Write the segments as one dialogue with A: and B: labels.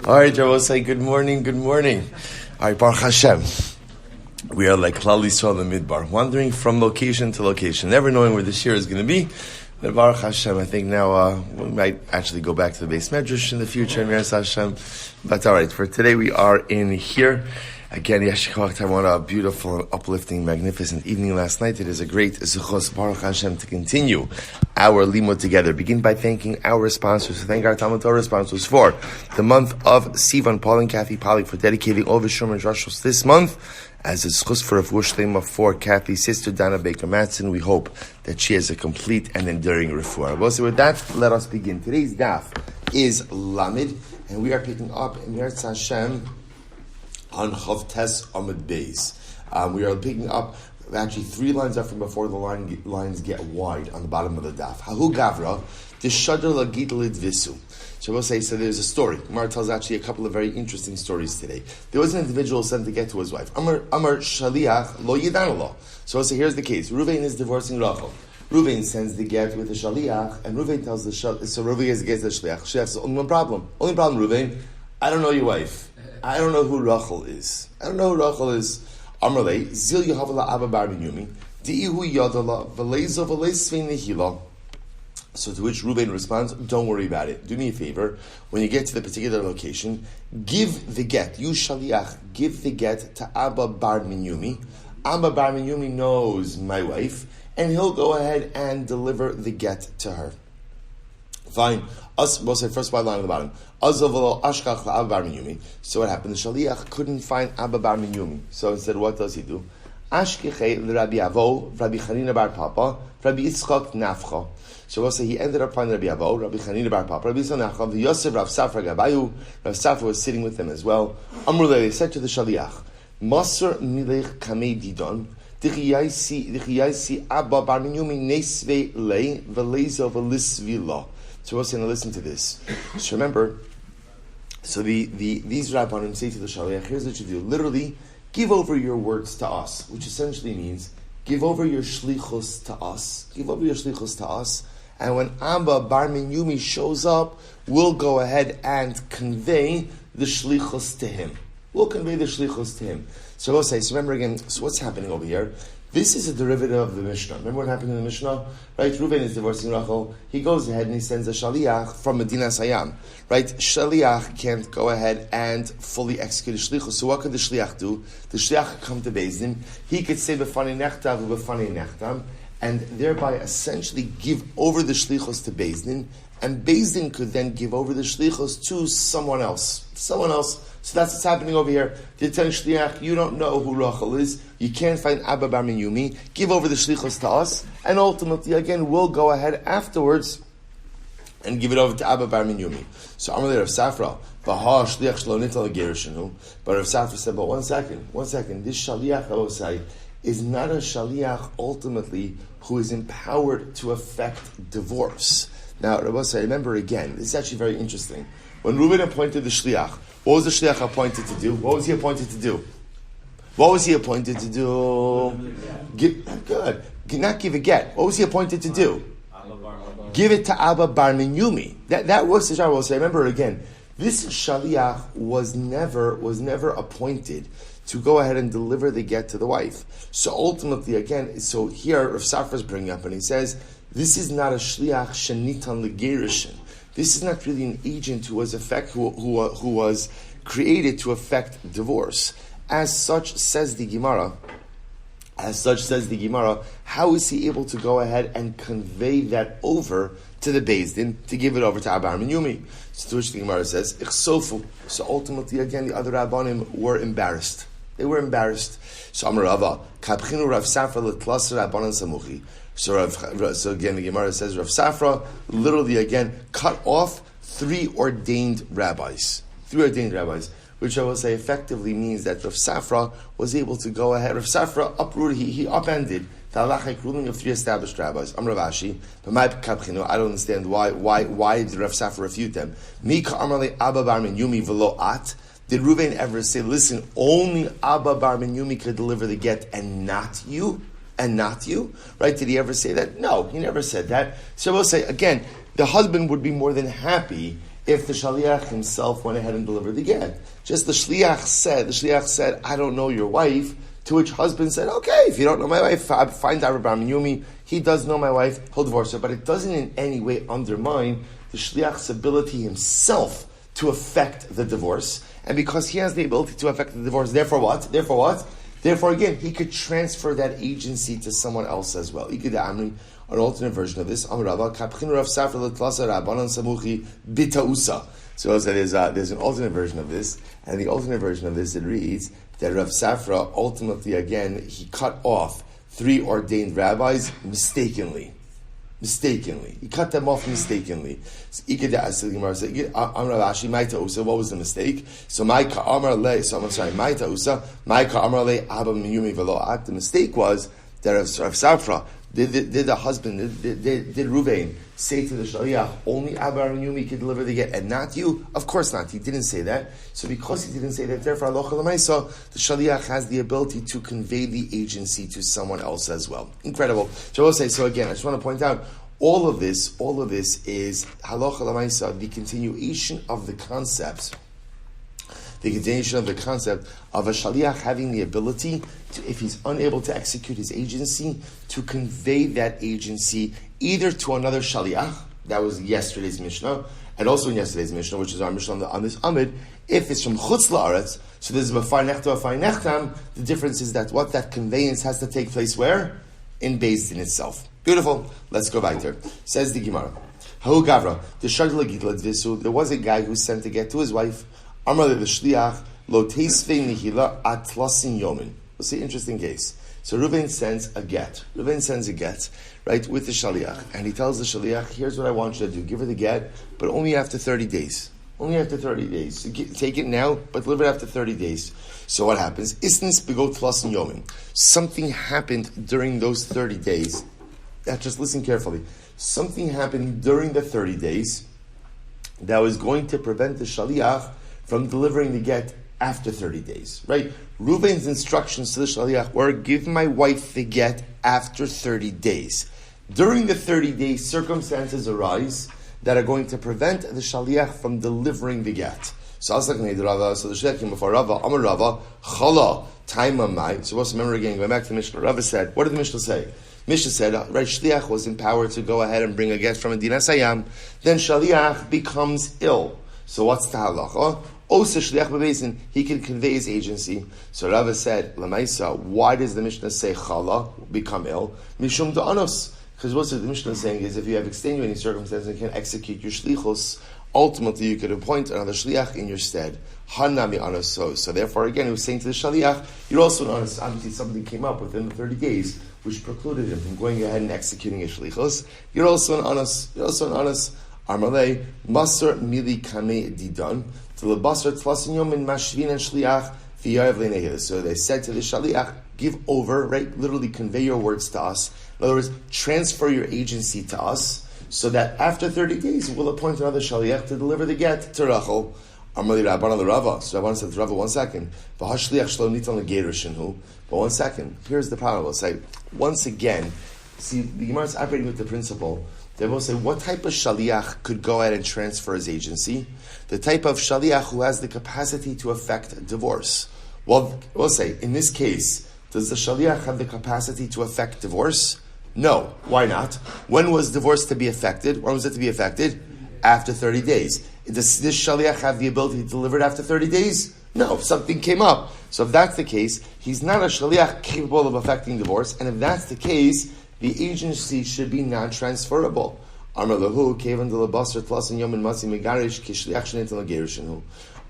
A: All right, I will say good morning, good morning. All right, Baruch Hashem. We are like Klal Yisrael in the Midbar, wandering from location to location, never knowing where this year is going to be. But Baruch Hashem, I think now we might actually go back to the base medrash in the future, and Hashem. But all right, for today we are in here. Again, Yeshikach, I want a beautiful, uplifting, magnificent evening last night. It is a great zechus, Baruch Hashem, to continue our limud together. Begin by thanking our sponsors. Thank our TALMUD TORAH sponsors for the month of Sivan, Paul and Kathy Pollack, for dedicating all the Shomer and Rashos this month as a zechus for refuah sheleimah for Kathy's sister, Donna Baker-Matson. We hope that she has a complete and enduring refuah. So with that, let us begin. Today's daf is Lamed, and we are picking up in Eretz Hashem on Chavtes Amud Beis. We are picking up actually 3 lines up from before the lines get wide on the bottom of the daf. Hahu Gavra, the Shadar Lagidlid Visu. So we'll say, so there's a story. Gemara tells actually a couple of very interesting stories today. There was an individual sent to get to his wife. Amar Shaliach Lo Yidanalo. So we'll say, here's the case. Ruvain is divorcing Rachel. Ruvain sends the get with the Shaliach, and Ruvain tells the Shaliach, so Ruvain is against the Shaliach. Shaliach says, only one problem, Ruvain, I don't know your wife. I don't know who Rachel is. Amarle, Zil Yehavala Abba Bar Yumi, Di'ihu Yadala, Velezo Velesvein Nehila. So to which Reuben responds, don't worry about it. Do me a favor. When you get to the particular location, give the get. You Shaliach, give the get to Abba Bar Yumi. Abba Bar Yumi knows my wife, and he'll go ahead and deliver the get to her. Fine. We'll say first by line on the bottom. So what happened? The Shaliach couldn't find Abba Bar Minyumi. So instead, what does he do? Ashkechei l'Rabbi Avo, Rabbi Chanina Bar Papa, Rabbi Yitzchak Nafcha. So we'll say he ended up finding Rabbi Avo, Rabbi Chanina Bar Papa, Rabbi Yitzchak Nafcha, the Yosef Rav Safra Gabayu. Rav Safra was sitting with them as well. Amruleh, they said to the Shaliach, Masr Milech Kamei Didon, Dichiyaisi Abba Bar Minyumi Nesve Le, Velezo Velisvila. So we'll say, now listen to this. So remember, so these Rabbanim say to the Shaliach, here's what you do. Literally, give over your words to us, which essentially means, give over your shlichus to us. Give over your shlichus to us. And when Abba Bar Minyumi shows up, we'll go ahead and convey the shlichus to him. We'll convey the shlichus to him. So we'll say, so remember again, so what's happening over here? This is a derivative of the Mishnah. Remember what happened in the Mishnah? Right? Reuven is divorcing Rachel. He goes ahead and he sends a Shaliach from Medina Sayam. Right? Shaliach can't go ahead and fully execute a Shlichus. So what could the Shliach do? The Shliach could come to Beis Din. He could say B'fani Nechtav B'fani Nechtam, and thereby essentially give over the Shlichus to Beis Din, and Beis Din could then give over the Shlichus to someone else. So that's what's happening over here. They're telling Shliach, you don't know who Rachel is. You can't find Abba Bar Minyumi. Give over the Shlichus to us. And ultimately, again, we'll go ahead afterwards and give it over to Abba Bar Minyumi. So Amalei Rav Safra, V'ha Shliach Shlo Nital Gerishanu. But Rav Safra said, but one second. This Shaliach, I will say, is not a Shaliach ultimately who is empowered to effect divorce. Now, Rabbi say, remember again, this is actually very interesting. When Reuben appointed the Shliach, what was the Shliach appointed to do? What was he appointed to do? Good. Not give a get. What was he appointed to do? Give it to Abba Bar Minyumi. That was the Shaliach. We'll say, remember again, this Shaliach was never appointed to go ahead and deliver the get to the wife. So ultimately, again, so here Rav Safra is bringing up and he says, this is not a Shliach Shenitan Legerishin. This is not really an agent who was created to effect divorce. As such says the Gemara, how is he able to go ahead and convey that over to the Beis Din to give it over to Abba Bar Minyumi? So to which the Gemara says, Ichsofu. So ultimately, again, the other Rabbanim were embarrassed. They were embarrassed. So Amar Rava, Kapchinu Rav Safra L'Tlas Rabbanan Samuchi. So again, the Gemara says Rav Safra literally again cut off 3 ordained rabbis. 3 ordained rabbis, which I will say effectively means that Rav Safra was able to go ahead. Rav Safra uprooted, he upended the halachic ruling of 3 established rabbis. I'm Rav Ashi, but my kapchino, I don't understand why did Rav Safra refute them? Mika Amarle Abba Bar Minyumi velo at. Did Reuven ever say, listen, only Abba Bar Minyumi could deliver the get and not you? Right? Did he ever say that? No, he never said that. So we'll say, again, the husband would be more than happy if the shaliach himself went ahead and delivered the get. Just the shliach said, I don't know your wife, to which husband said, okay, if you don't know my wife, I find out Rabbi Yomi, he does know my wife, he'll divorce her. But it doesn't in any way undermine the shliach's ability himself to affect the divorce. And because he has the ability to affect the divorce, therefore what? Therefore again, he could transfer that agency to someone else as well. He could an alternate version of this. So there's an alternate version of this, and the alternate version of this, it reads that Rav Safra ultimately, again, he cut off 3 ordained rabbis mistakenly. He cut them off mistakenly. So what was the mistake? So the mistake was that Rav Safra, did the husband, did Ruvain say to the shaliach, only Abba and Yomi can deliver the get, and not you? Of course not. He didn't say that. So because he didn't say that, therefore, the shaliach has the ability to convey the agency to someone else as well. Incredible. So I will say, so again, I just want to point out, all of this is halacha l'maisa, the continuation of the concept of a shaliach having the ability to, if he's unable to execute his agency, to convey that agency either to another shaliach, that was yesterday's Mishnah, and also in yesterday's Mishnah, which is our Mishnah on this Amid, if it's from chutz la'aretz, so there's a b'far nechta, b'far nechtam, the difference is that what that conveyance has to take place where? In Beis Din itself. Beautiful. Let's go back there. Says the Gemara. Hahu gavra, there was a guy who sent a get to his wife. Amar the shliach lo teisvei nihila atlasin yomin. What's the interesting case? So Reuven sends a get. Right, with the shaliach, and he tells the shaliach, "Here's what I want you to do: give her the get, but only after 30 days. Only after 30 days. So take it now, but deliver it after 30 days." So what happens? Isness begot tlasin yomin. Something happened during those 30 days. Just listen carefully. Something happened during the 30 days that was going to prevent the shaliach from delivering the get after 30 days, right? Reuven's instructions to the shaliach were, give my wife the get after 30 days. During the 30 days, circumstances arise that are going to prevent the shaliach from delivering the get. So the shaliach came before Rava, Amar Rava, Chala, Taima Mai. So let's remember again, going back to the Mishnah. Rava said, what did the Mishnah say? Mishnah said, right, shliach was empowered to go ahead and bring a get from a dinas hayam. Then shaliach becomes ill. So what's the halacha? Osa shliach b'beizin, he can convey his agency. So Rava said, Lamaisa, why does the Mishnah say chala, become ill? Mishum da'anos. Because what the Mishnah is saying is, if you have extenuating circumstances and can execute your shlichus, ultimately you could appoint another shliach in your stead. Hanami anos. So therefore, again, he was saying to the shliach, you're also an honest. Obviously, something came up within the 30 days which precluded him from going ahead and executing his shlichus. You're also an honest. Armalei masar mili kame didan to the basar tlasin yom in mashvin and shliach v'yav lenehil. So they said to the shliach, give over, right? Literally convey your words to us. In other words, transfer your agency to us, so that after 30 days we'll appoint another shaliach to deliver the get to Rachel. Amali Rabban the Rava. So Rabban said to Rava, 1 second. But 1 second. Here's the problem. We'll say, once again, see, the Gemara is operating with the principle. They will say, what type of shaliach could go ahead and transfer his agency? The type of shaliach who has the capacity to effect divorce. Well, we'll say, in this case, does the shaliach have the capacity to effect divorce? No. Why not? When was divorce to be effected? When was it to be effected? After 30 days. Does this shaliach have the ability to deliver it after 30 days? No. Something came up. So if that's the case, he's not a shaliach capable of effecting divorce, and if that's the case, the agency should be non-transferable.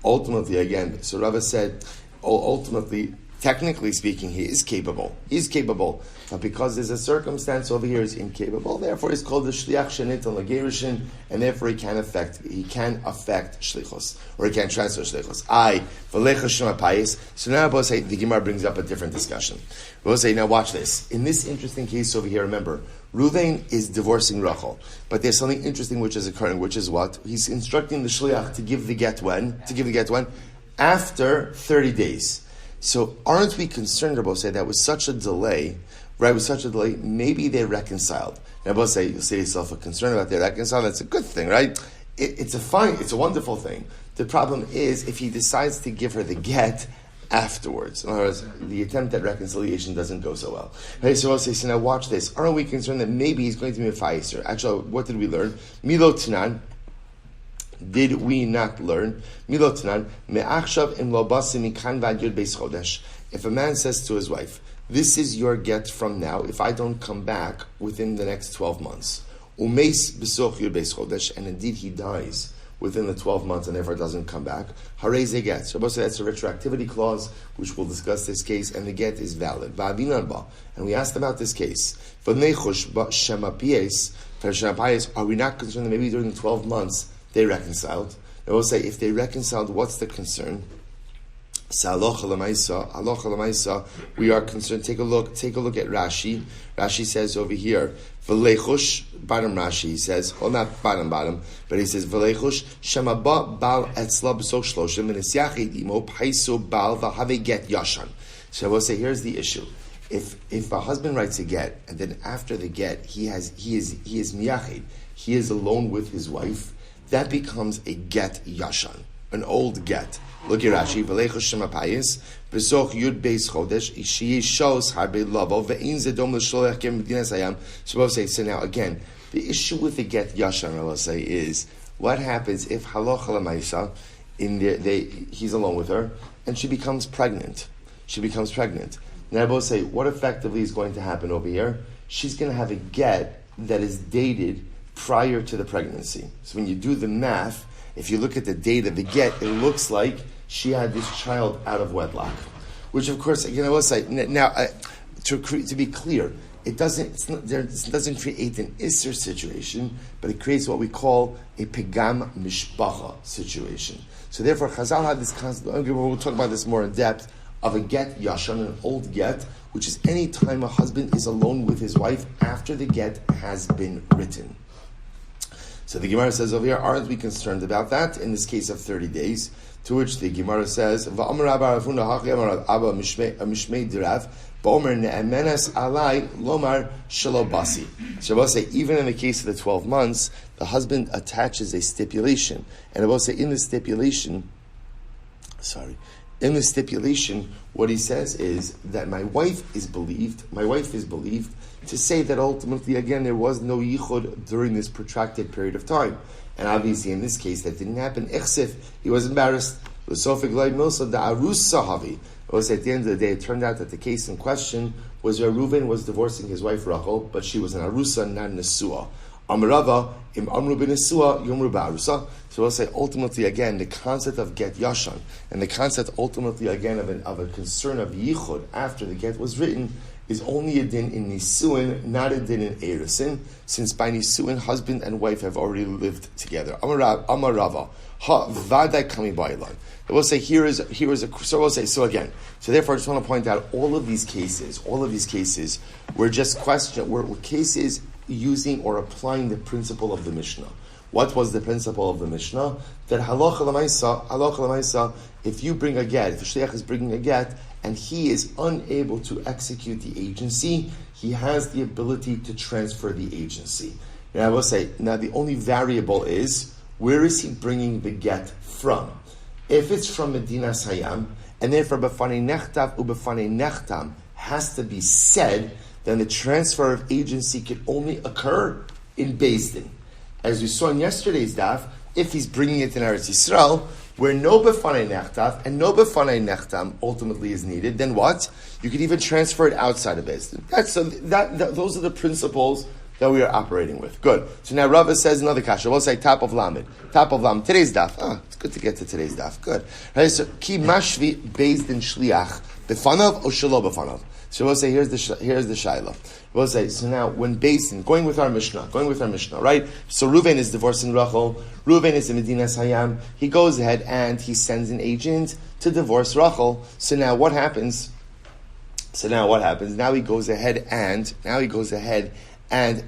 A: Ultimately, again, so Rava said, ultimately, technically speaking, he is capable. He's capable. But because there's a circumstance over here is incapable, therefore he's called the shliach shenit on lagerushin, and therefore he can affect shlichos, or he can transfer shlichos. So now we'll say, the Gemara brings up a different discussion. We'll say, now watch this. In this interesting case over here, remember, Reuven is divorcing Rachel, but there's something interesting which is occurring, which is what? He's instructing the shliach to give the get when? After 30 days. So aren't we concerned about say that with such a delay, right? With such a delay, maybe they reconciled. Now, both say you'll say yourself a concern about they reconciled. That's a good thing, right? it's a wonderful thing. The problem is if he decides to give her the get afterwards. In other words, the attempt at reconciliation doesn't go so well. Hey, so I'll say, so now watch this. Aren't we concerned that maybe he's going to be a faiser? Actually, what did we learn? Milo Tanan. Did we not learn? Milo Tanan. Me'achshav im lo basi mikan vad yud beis chodesh. If a man says to his wife, this is your get from now if I don't come back within the next 12 months. Umeis besoch yud beis chodesh. And indeed he dies within the 12 months and therefore doesn't come back. Harei ze get. So that's a retroactivity clause, which we'll discuss this case, and the get is valid. And we asked about this case. Are we not concerned that maybe during the 12 months they reconciled? And we'll say, if they reconciled, what's the concern? Halacha l'maisa, we are concerned. Take a look at Rashi. Rashi says over here, v'leichush, bottom Rashi, he says, well, not bottom, but he says, v'leichush, shemaba bal etzla b'soch shloshim, v'nesyachid imo, paiso bal v'have get yashan. So I will say, here's the issue. If a husband writes a get, and then after the get, he is miyachid, he is alone with his wife, that becomes a get yashan, an old get. Look at Rashi. V'leichush shemapayis b'soch yud beis chodesh she shows harbe lavo ve'in zedom l'sholech kem medinas hayam. So now again, the issue with the get yashan, I will say, is what happens if halacha l'maisa he's alone with her and she becomes pregnant. Now I will say, what effectively is going to happen over here? She's going to have a get that is dated prior to the pregnancy. So when you do the math, if you look at the date of the get, it looks like she had this child out of wedlock. Which, of course, again, I will say, now, to be clear, it doesn't create an Isser situation, but it creates what we call a Pegam Mishpacha situation. So therefore, Chazal had this concept, we'll talk about this more in depth, of a get yashan, an old get, which is any time a husband is alone with his wife after the get has been written. So the Gemara says over here, aren't we concerned about that? In this case of 30 days, to which the Gemara says, So we'll say, even in the case of the 12 months, the husband attaches a stipulation. And I will say, in the stipulation, what he says is that my wife is believed to say that ultimately, again, there was no yichud during this protracted period of time. And obviously, in this case, that didn't happen. Echsif, he was embarrassed. I will say, at the end of the day, it turned out that the case in question was where Reuven was divorcing his wife Rachel, but she was an arusa, not an nesua. Amarava, im amru b'nesua, yomru ba'arusa. So we'll say, ultimately, again, the concept of get yashan, and the concept, ultimately, again, of a concern of yichud after the get was written, is only a din in nisuin, not a din in erusin, since by nisuin, husband and wife have already lived together. Amarava, ha vadai kami bailan. We'll say so we'll say, so again, so therefore I just want to point out all of these cases were just were cases using or applying the principle of the Mishnah. What was the principle of the Mishnah? That halacha l'maisa, if you bring a get, if the shliach is bringing a get, and he is unable to execute the agency, he has the ability to transfer the agency. And I will say, now the only variable is, where is he bringing the get from? If it's from Medinas Hayam, and therefore b'fanei nechtav u'b'fanei nechtam has to be said, then the transfer of agency can only occur in Beis Din. As we saw in yesterday's daf, if he's bringing it in Eretz Yisrael, where no b'fanei nechtav and no b'fanei nechtam ultimately is needed, then what? You could even transfer it outside of Beis Din. Those are the principles that we are operating with. Good. So now Rava says another kasha. We'll say top of Lamed. Today's daf. It's good to get to today's daf. Good. Right, so ki mashvi Beis Din shliach b'fanav or shelo b'fanav. So we'll say here's the shayla. We'll say so now when Beis Din, going with our Mishnah, right? So Reuven is divorcing Rachel. Reuven is in Medinas Hayam. He goes ahead and he sends an agent to divorce Rachel. So now what happens? Now he goes ahead and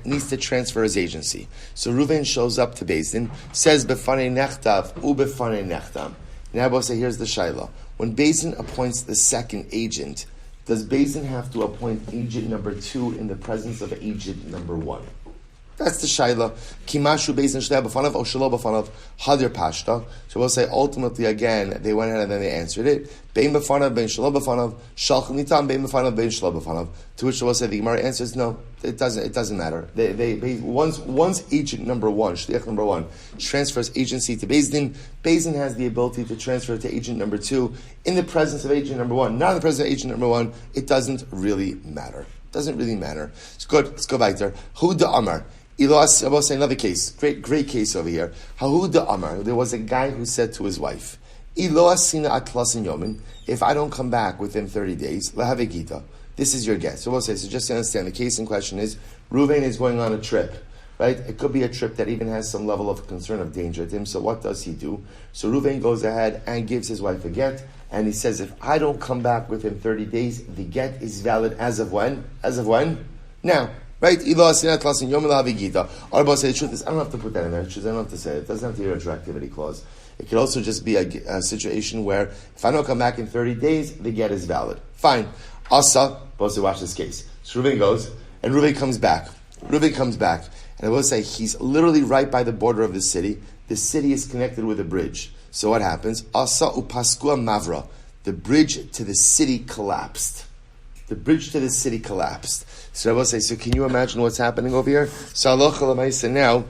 A: needs to transfer his agency. So Reuven shows up to Beis Din, says b'fanei nechtav u'b'fanei nechtam. Now we'll say here's the shayla. When Beis Din appoints the second agent, does Beis Din have to appoint agent number 2 in the presence of agent number 1? That's the shayla. Kimashu beis din shlei b'fanav o shelo b'fanav hadir pashta. So we'll say ultimately again they went ahead and then they answered it. Bein b'fanav bein shelo b'fanav shalchim nitam bein b'fanav bein shelo b'fanav. To which we'll say the Gemara answers no. It doesn't matter. They once agent number one, shliach number one, transfers agency to beis din has the ability to transfer to agent number two in the presence of agent number one. Not in the presence of agent number one. It doesn't really matter. Doesn't really matter. It's good. Let's go back there. Hu da Amar. I will say another case. Great case over here. Hu da Amar. There was a guy who said to his wife, if I don't come back within 30 days, lahavegita. This is your guess. So we'll say, so just to understand, the case in question is, Reuven is going on a trip, right? It could be a trip that even has some level of concern of danger to him. So what does he do? So Reuven goes ahead and gives his wife a get, and he says, if I don't come back within 30 days, the get is valid as of when? As of when? Now. Right? Arba say the truth is, I don't have to put that in there. I don't have to say it. It doesn't have to be a retroactivity clause. It could also just be a situation where if I don't come back in 30 days, the get is valid. Fine. Asa, watch this case. So Reuven goes, and Reuven comes back. And I will say, he's literally right by the border of the city. The city is connected with a bridge. So what happens? Asa upaskua mavra. The bridge to the city collapsed. The bridge to the city collapsed. So I will say, so can you imagine what's happening over here? So halacha l'maisa now,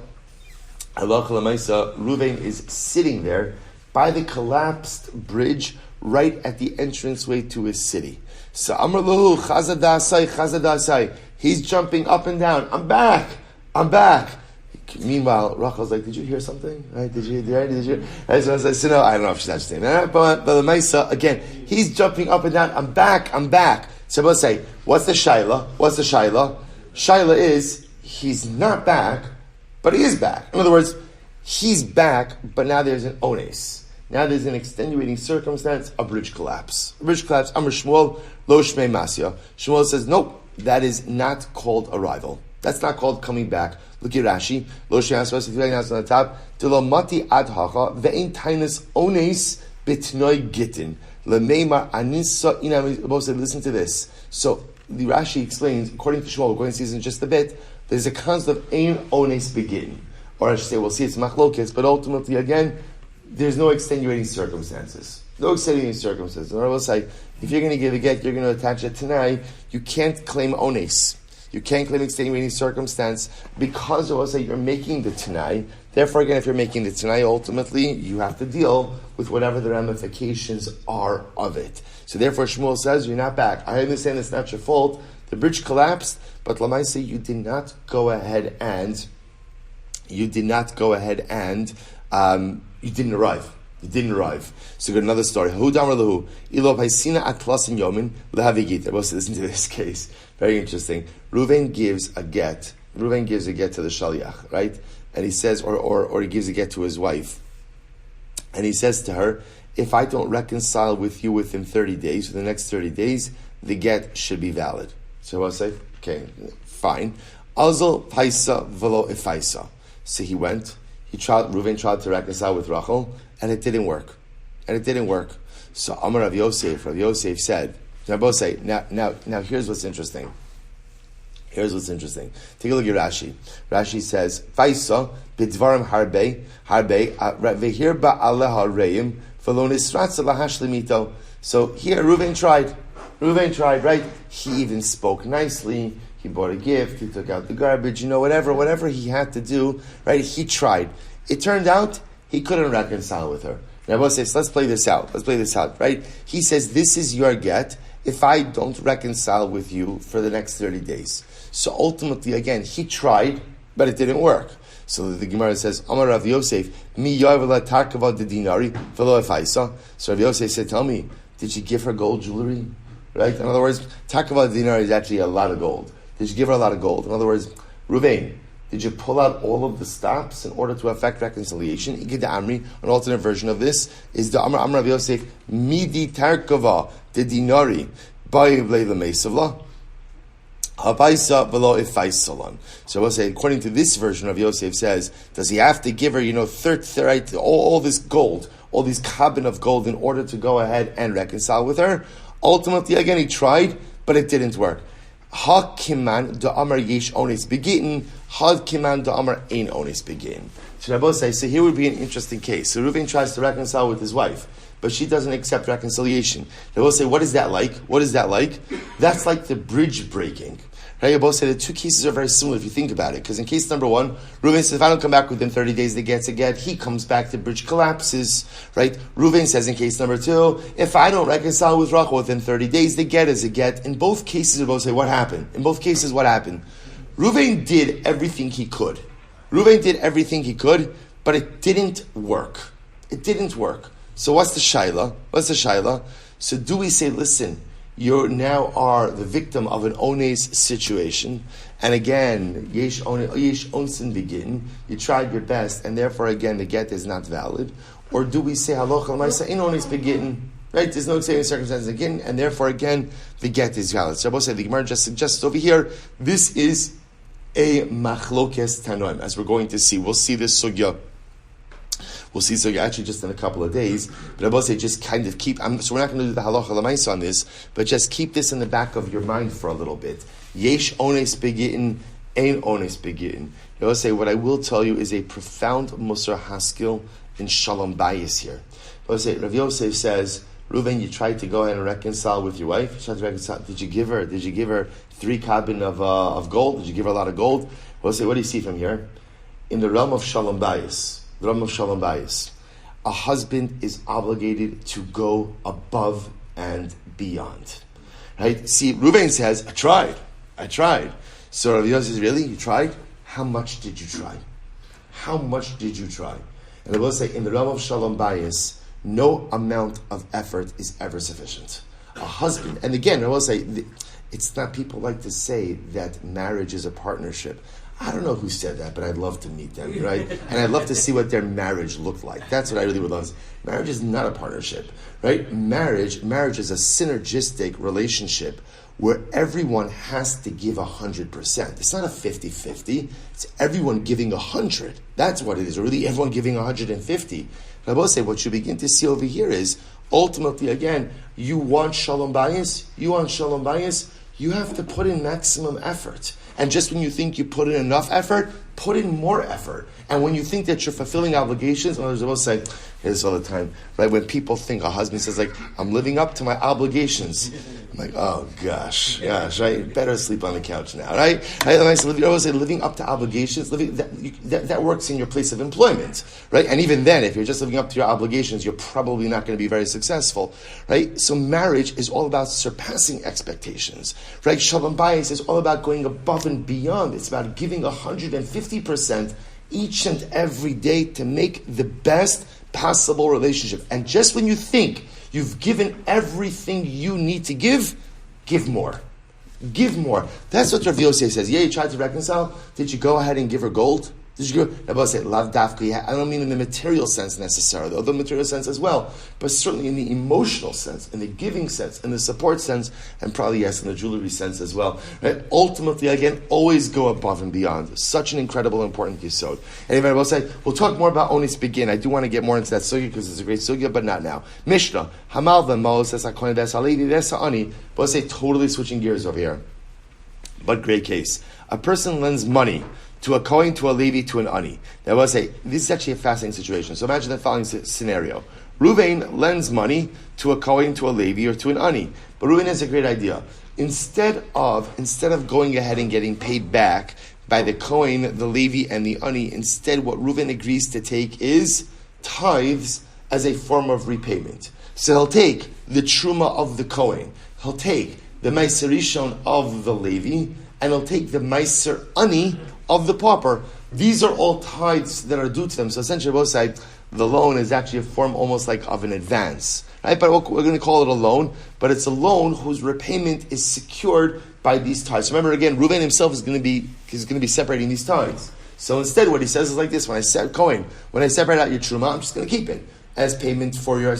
A: Reuven is sitting there by the collapsed bridge right at the entranceway to his city. So Amar Lahu, chazadasai. He's jumping up and down. I'm back. Meanwhile, Rachel's like, did you hear something? Right? Did you? Right? So I said, so no, I don't know if she's actually saying that. But the Maisa, again, he's jumping up and down. I'm back. So we'll say, what's the shayla? Shayla is, he's not back, but he is back. In other words, he's back, but now there's an ones. Now there's an extenuating circumstance, a bridge collapse. Amar Shmuel, lo shmei masya. Shmuel says, nope, that is not called arrival. That's not called coming back. Look at Rashi. Lo shmei masya, on the top. Tilo mati ad hacha, ve'in tainus ones bitnoi gittin. Listen to this. So the Rashi explains, according to Shmuel, we're going to see this in just a bit, there's a concept of ein ones begin. Or I should say, we'll see it's machlokes, but ultimately, again, there's no extenuating circumstances. In other words, like, if you're going to give a get, you're going to attach it tonight, you can't claim ones. You can't claim extenuating circumstance because of us that you're making the Tanai. Therefore, again, if you're making the Tanai, ultimately, you have to deal with whatever the ramifications are of it. So therefore, Shmuel says, you're not back. I understand it's not your fault. The bridge collapsed, but Lamaisa, you did not go ahead and you didn't arrive. You didn't arrive. So good, another story. Listen to this case. Very interesting. Reuven gives a get to the shaliach, right? And he says, or he gives a get to his wife. And he says to her, if I don't reconcile with you within 30 days, for the next 30 days, the get should be valid. So I'll say, okay, fine. Azal paisa velo ifaisa. So he went, Reuven tried to reconcile with Rachel, and it didn't work. So Amar Rav Yosef said, now both say, now here's what's interesting. Take a look at Rashi. Rashi says, Faisa bidvarim harbe vehir ba'aleha reim v'lo nisratza lahashlimito. So here Reuven tried, right? He even spoke nicely. He bought a gift. He took out the garbage. Whatever he had to do, right? He tried. It turned out he couldn't reconcile with her. Now both says, let's play this out, right? He says, this is your get if I don't reconcile with you for the next 30 days. So ultimately, again, he tried, but it didn't work. So the Gemara says, Amar Rav Yosef, mi yarvela tarkava de dinari velo efaisa. So Rav Yosef said, tell me, did you give her gold jewelry? Right? In other words, tarkava de dinari is actually a lot of gold. Did you give her a lot of gold? In other words, Reuven, did you pull out all of the stops in order to affect reconciliation? Igid Amri, an alternate version of this, is the Amar Rav Yosef, midi tarkava de dinari ba'im leila meisavla. So I will say, according to this version of Yosef says, does he have to give her, all this gold, all these kabin of gold in order to go ahead and reconcile with her? Ultimately, again, he tried, but it didn't work. Ha kiman da amar yesh ones begin. Ha kiman da amar ein ones begin. So Rabbi say, so here would be an interesting case. So Reuven tries to reconcile with his wife, but she doesn't accept reconciliation. They will say, what is that like? What is that like? That's like the bridge breaking. Right? Both say the two cases are very similar if you think about it. Because in case number one, Reuven says, if I don't come back within 30 days, the get's a get. He comes back, the bridge collapses. Right? Reuven says in case number two, if I don't reconcile with Rachel within 30 days, the get is a get. In both cases, they both say, what happened? In both cases, what happened? Reuven did everything he could. Reuven did everything he could, but it didn't work. It didn't work. So what's the sheleimah? What's the sheleimah? So do we say, listen, you now are the victim of an ones situation, and again, yesh onsin begin, you tried your best, and therefore again the get is not valid? Or do we say, halacha l'maisa in ones begin, right? There's no extenuating circumstances again, and therefore again the get is valid. So Rabbi said, the Gemara just suggests over here, this is a machlokes tanoim, as we're going to see. We'll see this sugya. We'll see sugya actually just in a couple of days. But I will say, just kind of keep. So we're not going to do the halacha l'maisa on this, but just keep this in the back of your mind for a little bit. Yesh ones begin, ein ones begin. I will say, what I will tell you is a profound musar haskil in shalom bayis here. I will say, Rav Yosef says, Reuven, you tried to go ahead and reconcile with your wife. You tried to reconcile. Did you give her 3 kabin of gold? Did you give her a lot of gold? We'll say, what do you see from here? In the realm of shalom bayis, a husband is obligated to go above and beyond. Right? See, Reuven says, I tried. So Rav Yosef says, really? You tried? How much did you try? And I will say, in the realm of shalom bayis, no amount of effort is ever sufficient. A husband, and again, I will say, it's not, people like to say that marriage is a partnership. I don't know who said that, but I'd love to meet them, right? And I'd love to see what their marriage looked like. That's what I really would love. Marriage is not a partnership, right? Marriage is a synergistic relationship where everyone has to give 100%. It's not a 50-50. It's everyone giving 100. That's what it is. Or really everyone giving 150. But I will say, what you begin to see over here is, ultimately, again, you want shalom bayis, you have to put in maximum effort. And just when you think you put in enough effort, put in more effort. And when you think that you're fulfilling obligations, others will say, this all the time, right? When people think, a husband says, like, I'm living up to my obligations. I'm like, oh gosh, right? Better sleep on the couch now, right? I always say, living up to obligations, that works in your place of employment, right? And even then, if you're just living up to your obligations, you're probably not going to be very successful, right? So marriage is all about surpassing expectations, right? Shalom bayis is all about going above and beyond. It's about giving 150% each and every day to make the best possible relationship. And just when you think you've given everything you need to give more. Give more. That's what Rav Yosef says. Yeah, you tried to reconcile. Did you go ahead and give her gold? Did you go? Rabbi said, "Lav dafka." I don't mean in the material sense necessarily, although the material sense as well, but certainly in the emotional sense, in the giving sense, in the support sense, and probably yes, in the jewelry sense as well. Right? Ultimately, again, always go above and beyond. Such an incredible, important yesod. Anyway, I will say, we'll talk more about onis begin. I do want to get more into that sugya because it's a great sugya, but not now. Mishnah Hamal v'Mo says Hakohen v'Halevi v'Ha'ani. But I'll say totally switching gears over here. But great case. A person lends money to a Kohen, to a Levi, to an Ani. Now I will say, this is actually a fascinating situation. So imagine the following scenario. Reuven lends money to a Kohen, to a Levi, or to an Ani. But Reuven has a great idea. Instead of going ahead and getting paid back by the Kohen, the Levi, and the Ani, instead what Reuven agrees to take is tithes as a form of repayment. So he'll take the Truma of the Kohen, he'll take the Meiser Rishon of the Levi, and he'll take the Meiser Ani of the pauper. These are all tithes that are due to them. So essentially, both sides, the loan is actually a form almost like of an advance, right? But we're going to call it a loan, but it's a loan whose repayment is secured by these tithes. So remember, again, Reuven himself is going to be separating these tithes. So instead, what he says is like this: when I separate out your truma, I'm just going to keep it as payment for your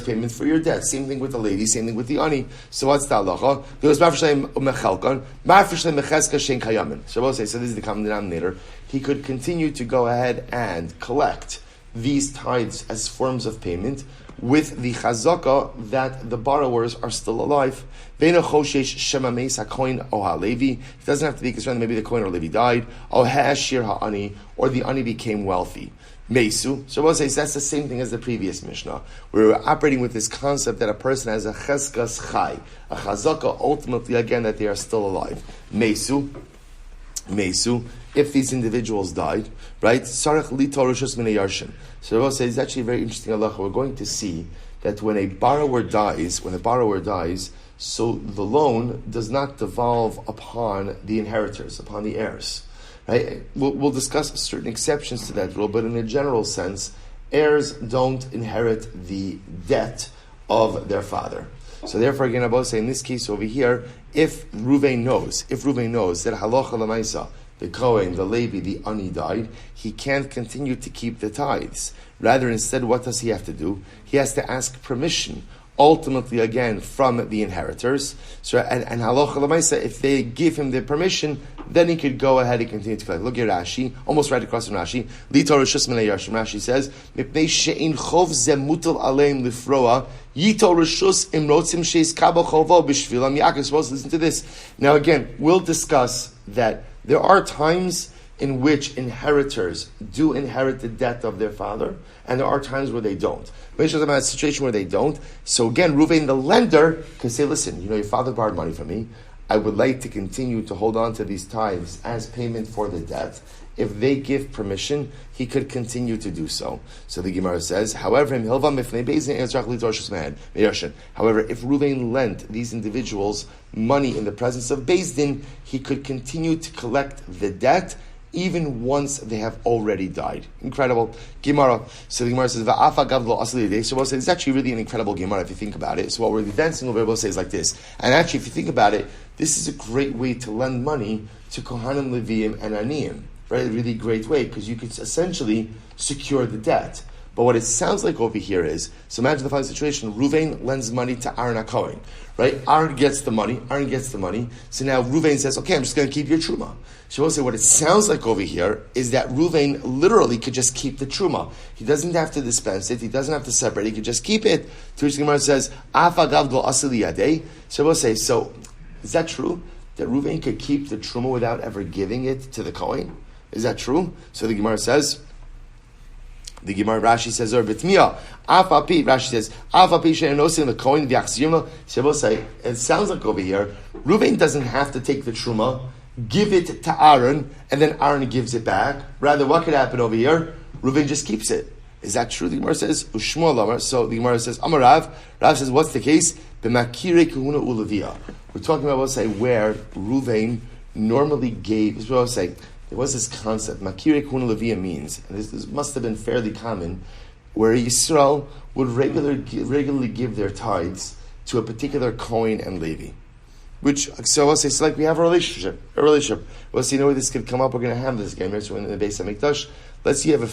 A: debt. Same thing with the lady, same thing with the ani. So what's the halacha? So this is the common denominator. He could continue to go ahead and collect these tithes as forms of payment with the chazaka that the borrowers are still alive. He doesn't have to be concerned that maybe the Kohen or Levi died, or the ani became wealthy. Mesu. So we'll say that's the same thing as the previous Mishnah, where we're operating with this concept that a person has a cheskas chai, a chazaka, ultimately again that they are still alive. Mesu, if these individuals died, right? Sarach li torushus min yarshin. So we'll say it's actually a very interesting halacha. We're going to see that when a borrower dies, so the loan does not devolve upon the inheritors, upon the heirs. Right? We'll discuss certain exceptions to that rule, but in a general sense, heirs don't inherit the debt of their father. So therefore, again, I will say in this case over here, if Ruvain knows that halacha l'maisa, the Kohen, the Levi, the Ani died, he can't continue to keep the tithes. Rather, instead, what does he have to do? He has to ask permission, ultimately again from the inheritors. So and halacha l'maisa, if they give him the permission, then he could go ahead and continue to collect. Look at Rashi, almost right across from Rashi. Li Torah Shus Minei Yarshim. Rashi says, "Mipnei she'in chov ze mutal aleim lifroa yito rishus imrotzim sheis kabo chovo b'shvilam yaakov." Supposed to listen to this. Now again, we'll discuss that there are times in which inheritors do inherit the debt of their father, and there are times where they don't. There's a situation where they don't. So again, Ruvain, the lender, can say, listen, your father borrowed money from me. I would like to continue to hold on to these tithes as payment for the debt. If they give permission, he could continue to do so. So the Gemara says, however, if Ruvain lent these individuals money in the presence of Beis Din, he could continue to collect the debt even once they have already died. Incredible. Gemara. So the Gemara says, so we'll say it's actually really an incredible Gemara if you think about it. So what we're advancing over, we'll say is like this. And actually, if you think about it, this is a great way to lend money to Kohanim, Leviim, and Aniyim. Right? A really great way, because you could essentially secure the debt. But what it sounds like over here is, so imagine the following situation. Ruvain lends money to Aaron HaKohen. Right? Aaron gets the money. So now Ruvain says, okay, I'm just going to keep your truma. So we'll say what it sounds like over here is that Ruvain literally could just keep the truma. He doesn't have to dispense it. He doesn't have to separate it. He could just keep it. To which the Gemara says, Afa gavdol asili yadei. So we'll say, so is that true? That Ruvain could keep the truma without ever giving it to the Kohen? Is that true? So the Gemara says, Rashi says, Rashi says, the Kohen v'achzirma. So we'll say, it sounds like over here, Ruvain doesn't have to take the truma, give it to Aaron, and then Aaron gives it back. Rather, what could happen over here? Ruvain just keeps it. Is that true? The Gemara says, Ushmuel Amar. So the Gemara says, Amar Rav. Rav says, what's the case? B'makirei kahuna ulavia. We're talking about, we'll say, where Ruvain normally gave, this is what I was saying, there was this concept, Makirei kahuna ulavia means, and this must have been fairly common, where Yisrael would regularly give their tithes to a particular Kohen and Levi. Which, so I'll say, it's like we have a relationship. We'll see, where this could come up, we're going to have this again. So in the Beis HaMikdash, let's say you have a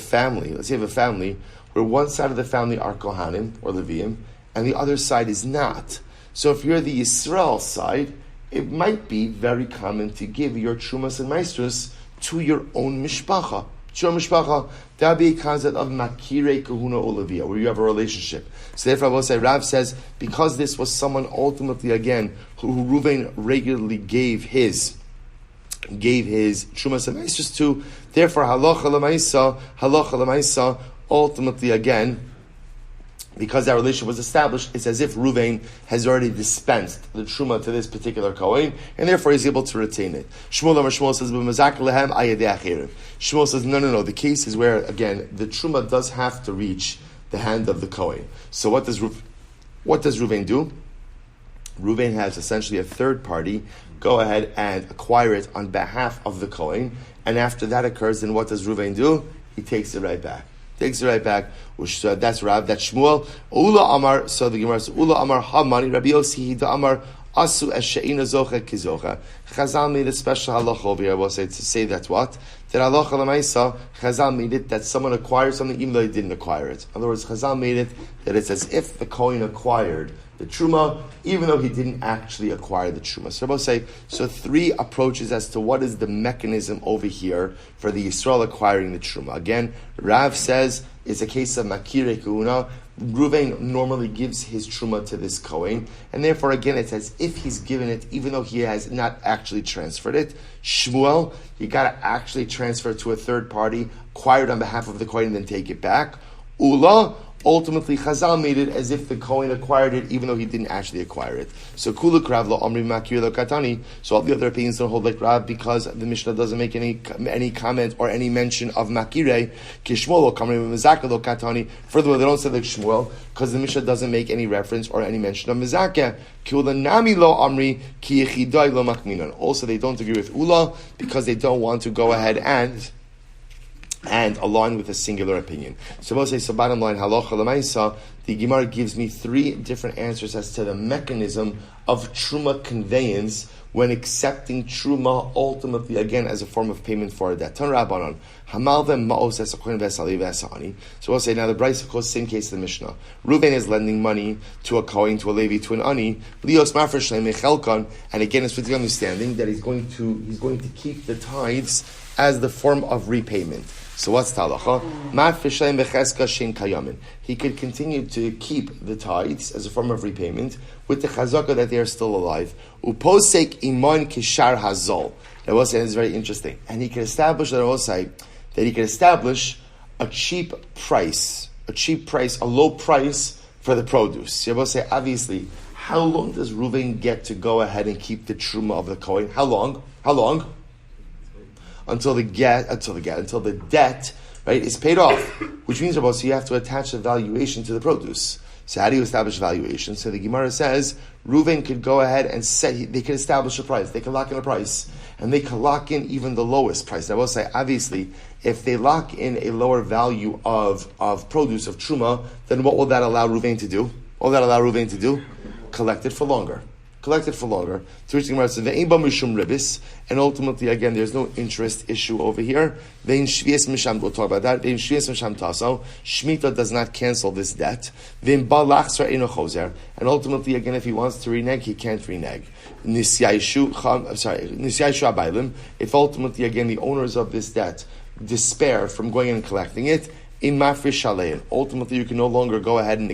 A: family where one side of the family are Kohanim, or Leviim, and the other side is not. So if you're the Yisrael side, it might be very common to give your Trumas and Maestros to your own Mishpacha. That would be a concept of Makirei kahuna ulavia, where you have a relationship. So therefore I will say, Rav says, because this was someone ultimately, again, who Ruvain regularly gave his Trumas and Maestros to, therefore halacha l'maisa, ultimately again, because that relationship was established, it's as if Ruvain has already dispensed the truma to this particular Kohen, and therefore he's able to retain it. Shmuel says, Shmuel says, no. The case is where, again, the truma does have to reach the hand of the Kohen. So what does Ruvain do? Ruvain has essentially a third party go ahead and acquire it on behalf of the Kohen, and after that occurs, then what does Ruvain do? He takes it right back. That's Rav, that's Shmuel. Ula Amar, so the Gemara says, Ula Amar Hamani, Rabbi Yossi, the Amar, Asu Esheina Zocha Kizocha. Chazal made a special halacha over here, I will say, to say that what? That halacha l'maisa, Chazal made it that someone acquired something even though he didn't acquire it. In other words, Chazal made it that it's as if the Kohen acquired the truma, even though he didn't actually acquire the truma. So I will say, so three approaches as to what is the mechanism over here for the Yisrael acquiring the truma. Again, Rav says it's a case of makirei kahuna. Reuven normally gives his truma to this Kohen, and therefore again it's as if he's given it even though he has not actually transferred it. Shmuel, you got to actually transfer it to a third party, acquire it on behalf of the Kohen, and then take it back. Ula, ultimately Chazal made it as if the Kohen acquired it even though he didn't actually acquire it. So Kuluk Rav lo Omri Makir lo Katani. So all the other opinions don't hold like Rav because the Mishnah doesn't make any comment or any mention of Makire. Kishmuel lo Kamri Mizaka lo Katani. Furthermore, they don't say like Shmuel because the Mishnah doesn't make any reference or any mention of Mizaka. Kula Nami lo Amri Ki Yechidai lo Makminon. Also, they don't agree with Ula because they don't want to go ahead and align with a singular opinion. So we'll say, so bottom line, halacha l'maisa, the Gemara gives me three different answers as to the mechanism of truma conveyance when accepting truma ultimately, again, as a form of payment for a debt. Tan Rabbanon, hamal v'ma'os es akoin v'esali v'esani. So we'll say, now the Bryce, of course, same case as the Mishnah. Reuven is lending money to a Kohen, to a Levi, to an Ani. Lios mafresh sheleimah chelkon, and again, it's with the understanding that he's going to keep the tithes as the form of repayment. So what's talacha? He could continue to keep the tithes as a form of repayment with the chazaka that they are still alive. Uposek iman kishar hazol. That was it's very interesting, and he can establish that he can establish a cheap price, a low price for the produce. You will say, obviously, how long does Reuven get to go ahead and keep the truma of the Kohen? How long? Until the debt, right, is paid off, which means so you have to attach a valuation to the produce. So how do you establish valuation? So the Gemara says Reuven could go ahead and they could establish a price. They could lock in a price, and they could lock in even the lowest price. I will say, obviously, if they lock in a lower value of produce of truma, then what will that allow Reuven to do? Collect it for longer. To which the Gemara says, ribis, and ultimately, again, there's no interest issue over here. We'll talk about that. Shemitah does not cancel this debt. And ultimately, again, if he wants to renege, he can't renege. If ultimately, again, the owners of this debt despair from going and collecting it, in mafresh shalein, ultimately, you can no longer go ahead and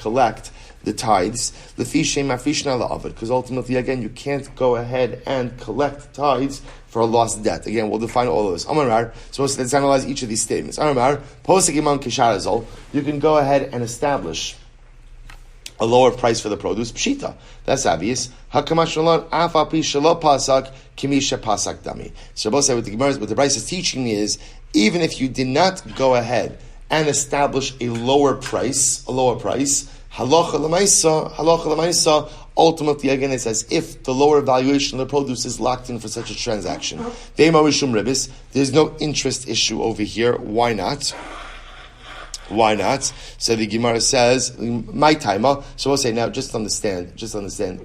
A: collect the tithes, because ultimately, again, you can't go ahead and collect tithes for a lost debt. Again, we'll define all of this. Amarar, so let's analyze each of these statements. Amarar, posek imam kisharazol, you can go ahead and establish a lower price for the produce. Pshita, that's obvious. Hakamashulon afapi shelo pasak kimisha pasak dami. So both say what the Bryce is teaching me is, even if you did not go ahead and establish a lower price, halacha l'maisa, ultimately, again, it's as if the lower valuation of the produce is locked in for such a transaction. There's no interest issue over here. Why not? So the Gemara says, my timer. So we'll say now, just understand,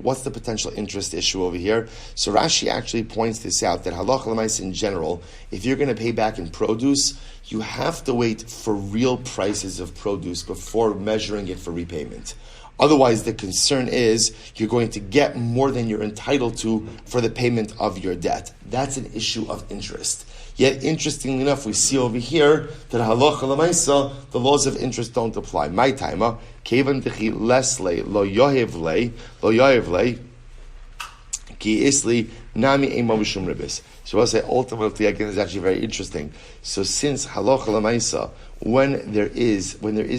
A: what's the potential interest issue over here? So Rashi actually points this out, that halacha l'maisa in general, if you're going to pay back in produce, you have to wait for real prices of produce before measuring it for repayment. Otherwise, the concern is you're going to get more than you're entitled to for the payment of your debt. That's an issue of interest. Yet, interestingly enough, we see over here that halacha l'maisa, the laws of interest don't apply. My timer, kevan dechi lesle lo yohevle ki isli nami emo mishum ribis. So I'll say ultimately, again, it's actually very interesting. So since halacha l'maisa, when there is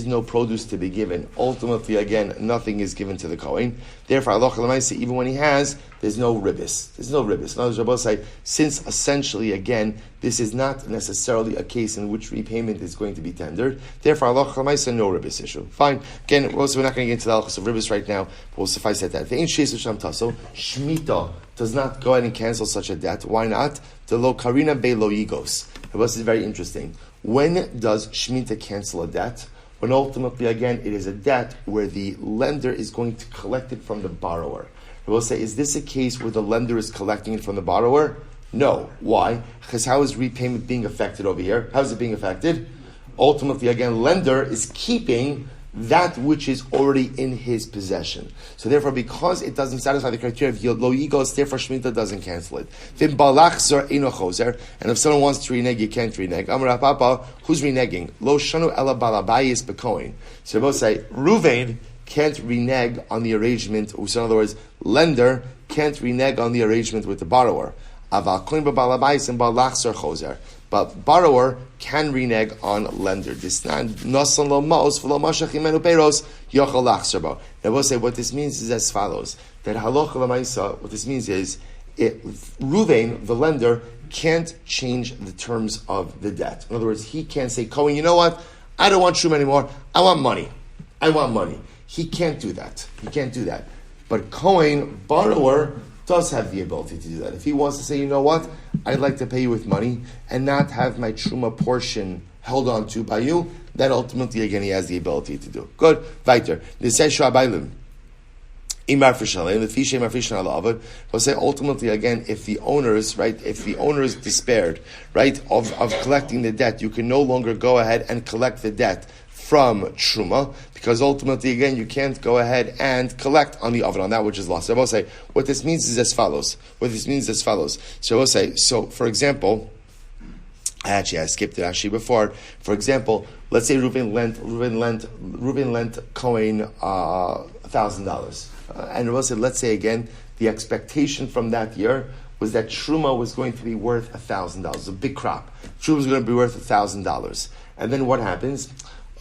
A: no produce to be given, ultimately, again, nothing is given to the Kohen. Therefore, halacha l'maisa, even when he has, there's no ribis. In other words, Rabbi say, since essentially, again, this is not necessarily a case in which repayment is going to be tendered. Therefore, halacha l'maisa, no ribis issue. Fine. Again, we're not going to get into the halachas of ribis right now, but we'll suffice at that. Shemitah does not go ahead and cancel such a debt. Why not? The lo karina be lo yigos. This is very interesting. When does Shemitah cancel a debt? When ultimately, again, it is a debt where the lender is going to collect it from the borrower. I will say, is this a case where the lender is collecting it from the borrower? No. Why? Because how is repayment being affected over here? How is it being affected? Ultimately, again, lender is keeping that which is already in his possession. So therefore, because it doesn't satisfy the criteria of lo yigos, therefore Shemitah doesn't cancel it. And if someone wants to renege, you can't renege. Amar Papa, who's reneging? Lo shanu ela balabayis bekoin. So both say, Ruvain can't renege on the arrangement, so in other words, lender can't renege on the arrangement with the borrower. Aval koin b'balabayis and balachzer chozer. But borrower can renege on lender. Now we'll say what this means is as follows: that halacha l'maisa, what this means is, Ruvain, the lender, can't change the terms of the debt. In other words, he can't say, Cohen, you know what? I don't want shum anymore. I want money. He can't do that. But Cohen, borrower, does have the ability to do that. If he wants to say, you know what, I'd like to pay you with money and not have my truma portion held on to by you, then ultimately, again, he has the ability to do. Good. Weiter. This says, we'll say ultimately, again, if the owners despaired, right, of collecting the debt, you can no longer go ahead and collect the debt from truma, because ultimately, again, you can't go ahead and collect on the oven, on that which is lost. So I will say, what this means is as follows. So I will say, so for example, I skipped it actually before. For example, let's say Reuben lent Cohen $1,000, and I will say, let's say again, the expectation from that year was that truma was going to be worth $1,000, a big crop. Truma was going to be worth $1,000, and then what happens?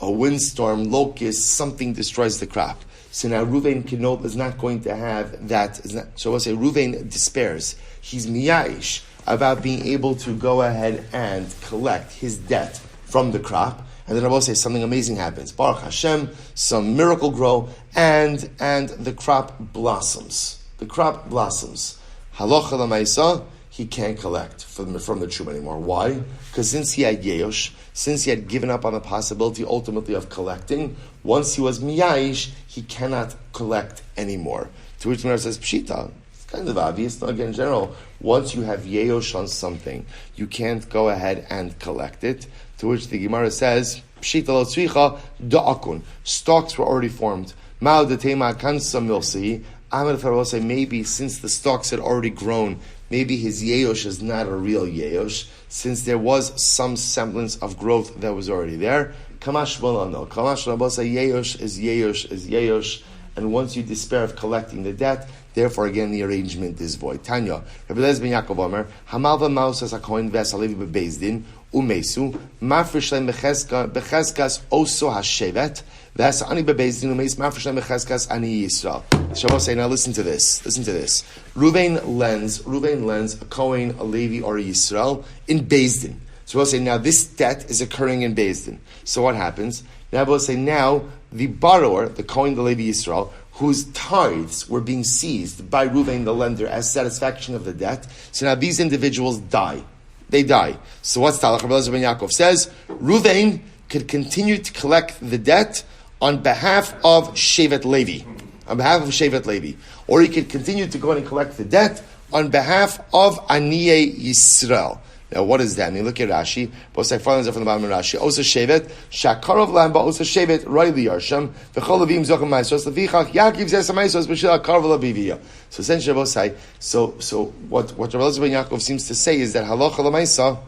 A: A windstorm, locust, something destroys the crop. So now Reuven is not going to have that. So I'll say Reuven despairs. He's miyayish about being able to go ahead and collect his debt from the crop. And then I will say something amazing happens. Baruch Hashem, some miracle grow, and the crop blossoms. Halacha l'maisa, he can't collect from the truma anymore. Why? Because since he had yeyosh, since he had given up on the possibility ultimately of collecting, once he was miyayish, he cannot collect anymore. To which Gemara says, Pshita, it's kind of obvious. No, again, in general, once you have yeyosh on something, you can't go ahead and collect it. To which the Gemara says, Pshita lo tzricha da'akun. Stalks were already formed. Ma'al detema kansa milsi. Ahmed will say, maybe since the stalks had already grown, maybe his yeyosh is not a real yeyosh, since there was some semblance of growth that was already there. Kamash Bola, no. Kamash Bola say yeyosh is yeyosh, and once you despair of collecting the debt, therefore again the arrangement is void. Tanya, Rabbi Eliezer ben Yaakov Omer, Hamalva Mausas HaKohen V'Asalevi Bebezdin Umesu Mafresh Leim Becheskas Oso HaShevet V'Asani Bebezdin Umeis Mafresh Leim Becheskas Ani Yisrael. Shabbos say, now listen to this. Ruvain lends a Kohen, a Levi, or a Yisrael in Bezdin. So we'll say, now this debt is occurring in Bezdin. So what happens? Now we'll say, now the borrower, the Kohen, the Levi, Yisrael, whose tithes were being seized by Ruvain, the lender, as satisfaction of the debt. So now these individuals die. They die. So what's Talach? Rabbi Eliezer ben Yaakov says, Ruvain could continue to collect the debt on behalf of Shevet Levi. Or he could continue to go and collect the debt on behalf of Aniyei Yisrael. Now, what does that mean? Look at Rashi. Both side from the bottom of Rashi. Osa Shevet, Shakarov Lamba, Osa Shevet, Royli Yarsham, V'cholavim Zochem Maisos, Levichach, Yakiv Zes Maisos, B'shil HaKarva Labivia. So essentially, both side. So what Rabbi Eliezer ben Yaakov seems to say is that Halacha L'maisa,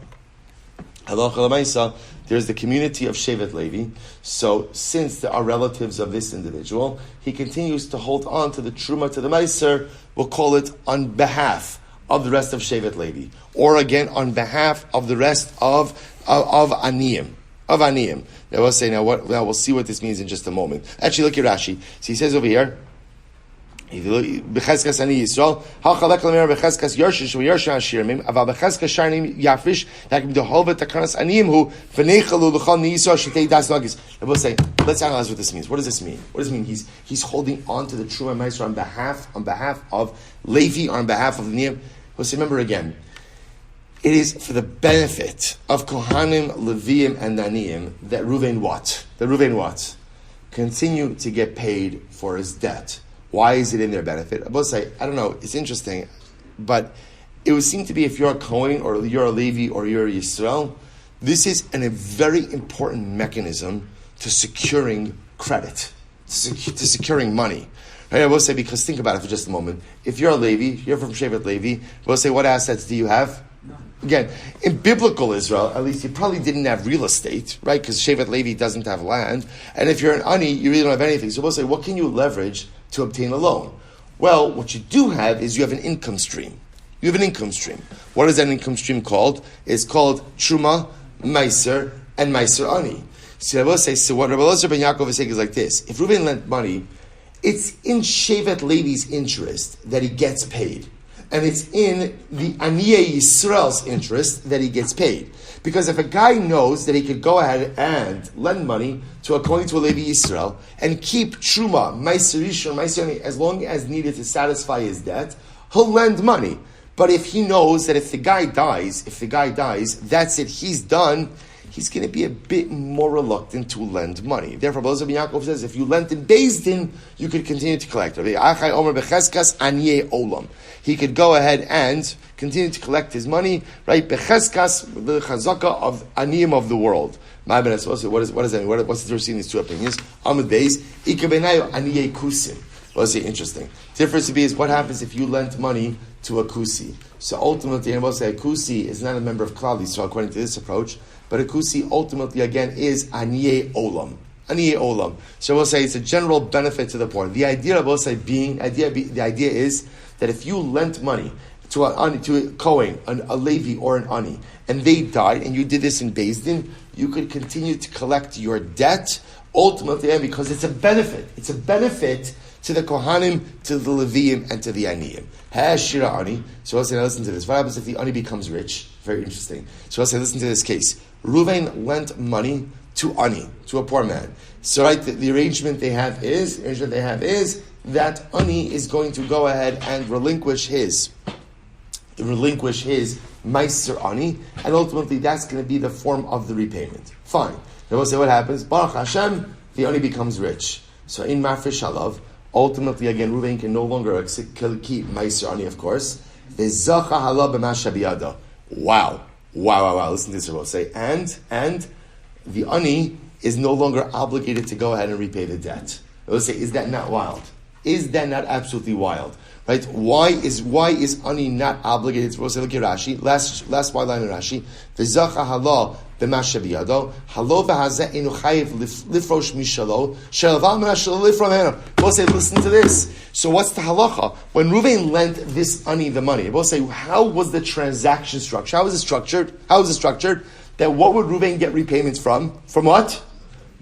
A: there's the community of Shevet Levi. So since there are relatives of this individual, he continues to hold on to the Truma, to the Meiser, we'll call it on behalf of the rest of Shevet Levi. Or again, on behalf of the rest of Aniyim. Now we'll say, now we'll see what this means in just a moment. Actually, look at Rashi. So he says over here, Becheskas ani Yisrael, ha'chalek l'meir becheskas yorshish v'yorshin ha'shirmim, aval becheskas sharnim yafrish, yakim deholva takanas aniyim hu, v'neichalu l'chol ni Yisrael shetei das nagis. And we'll say, let's analyze what this means. What does this mean? He's holding on to the Truma Meiser on behalf of Levi, or on behalf of the Niyim. We'll say, remember again, it is for the benefit of Kohanim, Leviim, and Daniyim that Reuven what? Continue to get paid for his debt. Why is it in their benefit? I will say, I don't know, it's interesting, but it would seem to be if you're a Kohen, or you're a Levi, or you're a Yisrael, this is a very important mechanism to securing credit, to securing money. Right, I will say, because think about it for just a moment. If you're a Levi, you're from Shevet Levi, we'll say, what assets do you have? Again, in biblical Israel, at least you probably didn't have real estate, right? Because Shevet Levi doesn't have land. And if you're an ani, you really don't have anything. So we'll say, what can you leverage to obtain a loan? Well, what you do have is you have an income stream. You have an income stream. What is that income stream called? It's called Truma, Meiser, and Meiser Ani. So I will say, so what Rabbi Elazar ben Yaakov is saying is like this. If Reuven lent money, it's in Shevet Levi's interest that he gets paid. And it's in the Aniyeh Yisrael's interest that he gets paid. Because if a guy knows that he could go ahead and lend money according to a Levi Yisrael and keep Truma, Meiser Rishon, Meiser Ani, as long as needed to satisfy his debt, he'll lend money. But if he knows that if the guy dies, that's it, he's done, he's going to be a bit more reluctant to lend money. Therefore, Rabbi Elazar ben Yaakov says, if you lent in Beis Din, you could continue to collect. He could go ahead and continue to collect his money, right? Becheskas, the chazaka of aniyim of the world. What does that mean? What's the difference in these two opinions? Amud Beis, ikabenayu aniyeh kusim. Well, let's see, interesting. Difference to be is what happens if you lent money to a kusi. So ultimately, I will say a kusi is not a member of Klal Yisrael according to this approach, but a kusi ultimately again is aniyeh olam. Aniyeh olam. So we'll say it's a general benefit to the poor. The idea, I will say, the idea is that if you lent money to a Kohen, a Levi or an Ani, and they died, and you did this in Beis Din, you could continue to collect your debt ultimately because it's a benefit. It's a benefit to the Kohanim, to the Leviim, and to the Aniyim. Shira Ani. So I'll say, now listen to this. What happens if the Ani becomes rich? Very interesting. So I'll say, listen to this case. Reuven lent money to Ani, to a poor man. So right, the arrangement they have is that Ani is going to go ahead and relinquish his Meiser Ani, and ultimately that's going to be the form of the repayment. Fine. Then we'll say what happens. Baruch Hashem, the Ani becomes rich. So in Mafresh Halav, ultimately again, Reuven can no longer keep Meiser Ani, of course. V'zacha halav b'masha biyado. Wow. Listen to this. We'll say, and the Ani is no longer obligated to go ahead and repay the debt. We'll say, is that not wild? Is that not absolutely wild? Right? Why is Ani not obligated? We'll say, look at Rashi. Last white line in Rashi. V'zacha halav b'masha biyado. Halav v'hazeh enu chayiv lifrosh mishalo. Shelaval mishalo lifrom heno. We'll say, listen to this. So what's the halacha? When Reuven lent this Ani the money, we'll say, how was the transaction structured? How was it structured? That what would Reuven get repayments from? From what?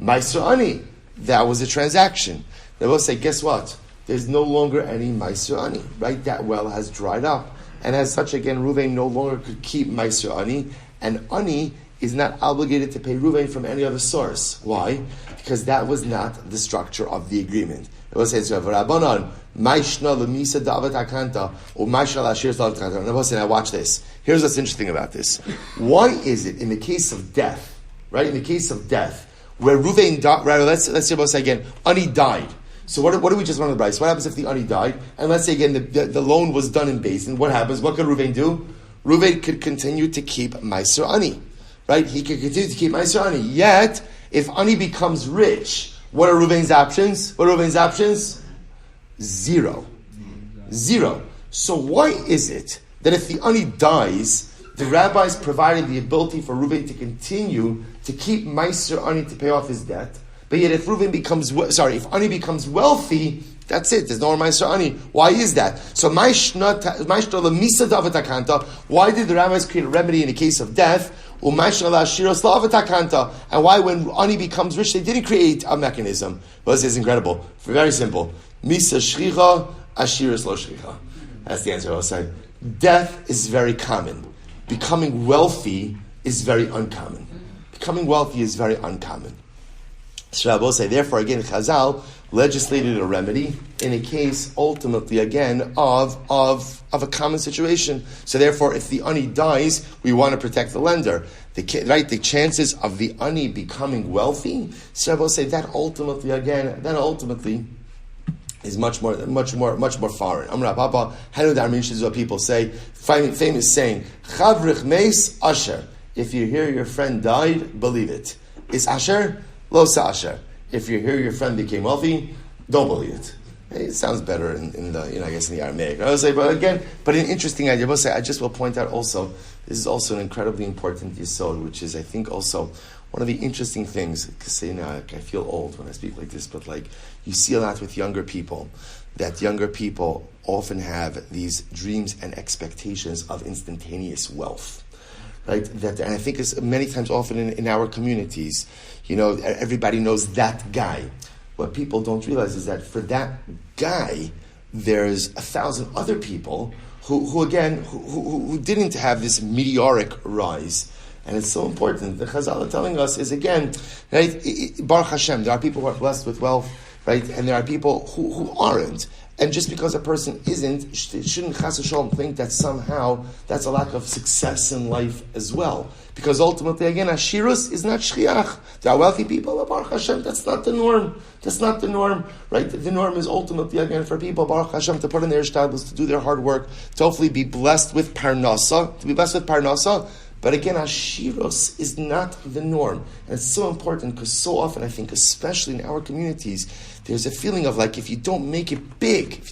A: Meiser Ani. That was a transaction. They will say, guess what? There's no longer any Meiser Ani, right? That well has dried up. And as such, again, Reuven no longer could keep Meiser Ani, and Ani is not obligated to pay Reuven from any other source. Why? Because that was not the structure of the agreement. It will say, Rabbanon, Maishna lemisa davat akanta, or Maishna lashir davat akanta. And I will say, now watch this. Here's what's interesting about this. Why is it in the case of death, right? In the case of death, where Reuven died, right? Let's say again, Ani died. So what do we just run on the Bryce? What happens if the Ani died? And let's say again the loan was done in Beis Din. What happens? What could Reuven do? Reuven could continue to keep Meiser Ani, right? He could continue to keep Meiser Ani. Yet, if Ani becomes rich, what are Reuven's options? Zero. So why is it that if the Ani dies, the rabbis provided the ability for Reuven to continue to keep Meiser Ani to pay off his debt, but yet if Ani becomes wealthy, that's it. There's no more Meiser Ani. Why is that? So why did the rabbis create a remedy in the case of death? And why when Ani becomes rich, they didn't create a mechanism? Well, this is incredible. Very simple. Misa shricha, ashiras lo shricha. That's the answer I was saying. Death is very common. Becoming wealthy is very uncommon. So I will say, therefore, again, Chazal legislated a remedy in a case, ultimately, again, of a common situation. So therefore, if the Ani dies, we want to protect the lender. The chances of the Ani becoming wealthy, so I will say that ultimately is much more foreign. Amra Papa, Hanu Darmish is what people say. Famous saying, Chavrich meis asher. If you hear your friend died, believe it. Is asher? Lo sa asher. if you hear your friend became wealthy, don't believe it. It sounds better in the, I guess in the Aramaic. I would say, but again, an interesting idea. I just will point out also, this is also an incredibly important yesod, which is, I think, also one of the interesting things, because I feel old when I speak like this, but you see a lot with younger people, that younger people often have these dreams and expectations of instantaneous wealth. Right? And I think it's many times often in our communities, everybody knows that guy. What people don't realize is that for that guy, there's 1,000 other people who didn't have this meteoric rise. And it's so important. The Chazal are telling us is, again, right, Baruch Hashem, there are people who are blessed with wealth, right? And there are people who aren't. And just because a person isn't, shouldn't chas v'shalom think that somehow that's a lack of success in life as well. Because ultimately, again, Ashirus is not shchiach. There are wealthy people, but Baruch Hashem, that's not the norm. That's not the norm, right? The norm is ultimately, again, for people, Baruch Hashem, to put in their shtables, to do their hard work, to hopefully be blessed with parnasa, But again, Ashirus is not the norm. And it's so important because so often, I think, especially in our communities, there's a feeling of if you don't make it big,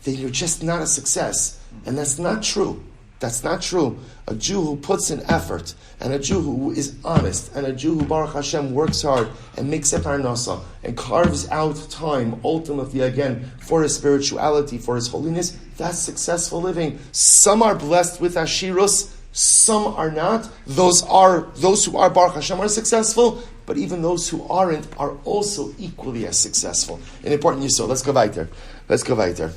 A: then you're just not a success. And that's not true. That's not true. A Jew who puts in effort, and a Jew who is honest, and a Jew who, Baruch Hashem, works hard and makes a parnasa, and carves out time, ultimately, again, for his spirituality, for his holiness, that's successful living. Some are blessed with Ashirus, some are not. Those who are Baruch Hashem are successful, but even those who aren't are also equally as successful. An important yisod. Let's go weiter.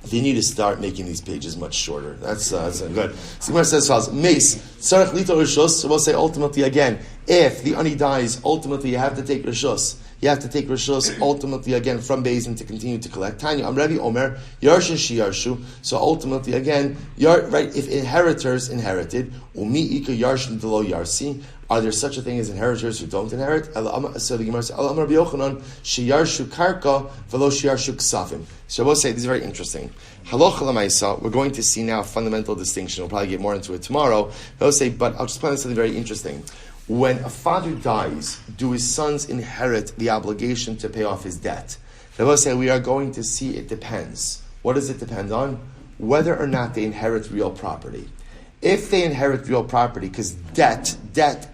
A: You need to start making these pages much shorter. That's good. Simar says, Mace, Tzarech Lito Rishus, so we'll say ultimately again, if the ani dies, ultimately you have to take Rishus. You have to take Rishus ultimately again from Bezin to continue to collect. Tanya, Rabbi Omer, Yarshin Shiyarshu. So ultimately again, right, if inheritors inherited, Umi Ika Yarshin Delo Yarsi, are there such a thing as inheritors who don't inherit? So the Gemara says, Rabbi Yochanan, Shiyarshu Karka, Velo Shiyarshu Ksafim. So I will say, this is very interesting. Halacha l'maisa, we're going to see now a fundamental distinction. We'll probably get more into it tomorrow. I will say, but I'll just point out something very interesting. When a father dies, do his sons inherit the obligation to pay off his debt? I will say, we are going to see it depends. What does it depend on? Whether or not they inherit real property. If they inherit real property, because debt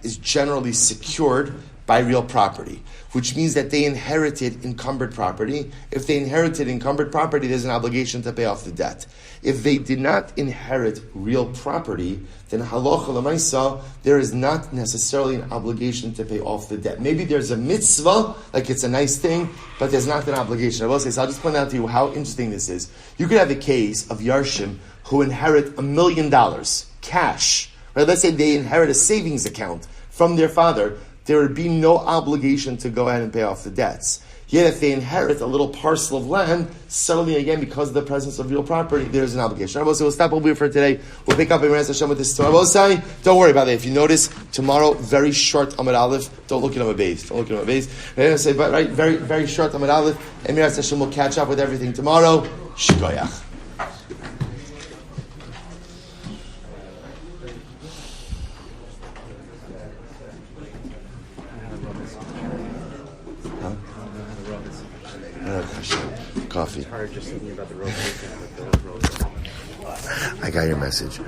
A: is generally secured by real property, which means that they inherited encumbered property. If they inherited encumbered property, there's an obligation to pay off the debt. If they did not inherit real property, then halacha l'maisa, there is not necessarily an obligation to pay off the debt. Maybe there's a mitzvah, like it's a nice thing, but there's not an obligation. I will say, so I'll just point out to you how interesting this is. You could have a case of Yarshim who inherit $1 million, cash. Right? Let's say they inherit a savings account from their father. There would be no obligation to go ahead and pay off the debts. Yet if they inherit a little parcel of land, suddenly again, because of the presence of real property, there's an obligation. I will say, we'll stop over here for today. We'll pick up in Ras Hashem with this story. I will say, don't worry about it. If you notice, tomorrow, very short Amud Aleph. Don't look at Amud Beis. I will say, but right, very, very short Amud Aleph. And Ras Hashem will catch up with everything tomorrow. Shkoyach. Coffee. I got your message.